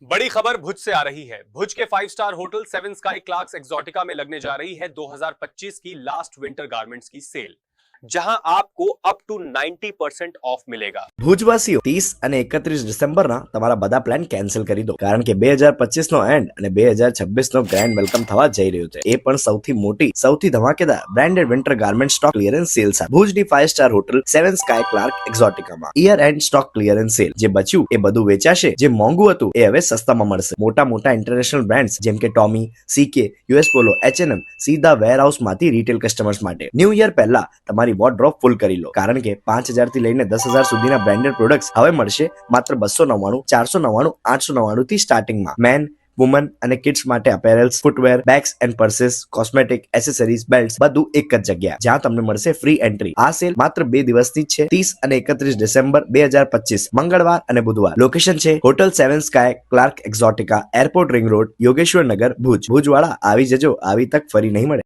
बड़ी खबर भुज से आ रही है। भुज के 5 star hotel seven sky Clarks Exotica में लगने जा रही है 2025 की लास्ट विंटर गारमेंट्स की सेल, जहां आपको अप टू 90% ऑफ मिलेगा। ભુજવાસીઓ 30 અને 31 ડિસેમ્બરના તમારા બધા પ્લાન કેન્સલ કરી દો, કારણ કે 2025 નો એન્ડ અને 2026 નો ગ્રેન્ડ વેલકમ થવા જઈ રહ્યું છે। એ પણ સૌથી મોટી, સૌથી ધમાકેદાર branded winter garment stock clearance sale સાથે ભુજની 5 star hotel Seven Sky Clarks એક્ઝોટિકામાં year end stock clearance sale. જે બચ્યું એ બધું વેચાશે, જે મોંઘું હતું એ હવે સસ્તામાં મળશે। મોટા મોટા ઇન્ટરનેશનલ બ્રાન્ડ્સ જેમ કે ટોમી, સીકે, યુએસ પોલો, H&M સીધા વેરહાઉસ માંથી રિટેલ કસ્ટમર્સ માટે ન્યૂ યર પહેલા તમારી વોર્ડરોબ ફૂલ કરી લો, કારણ કે 5000 થી લઈને 10,000 સુધીના બ્રાન્ડેડ પ્રોડક્ટ્સ હવે મળશે માત્ર 299, 499, 899 થી સ્ટાર્ટિંગમાં। મેન, વુમન અને કિડ્સ માટે apparels, footwear, bags and purses, cosmetic, accessories, belts બધું એક જ જગ્યા, જ્યાં તમને મળશે ફ્રી એન્ટ્રી। આ સેલ માત્ર 2 દિવસની જ છે, 30 અને 31 ડિસેમ્બર 2025 મંગળવાર અને બુધવાર। લોકેશન છે hotel Seven Sky Clarks Exotica, airport ring road, Yogeshwar Nagar, Bhuj. ભુજવાળા આવી જજો, આવી તક ફરી નહીં મળે।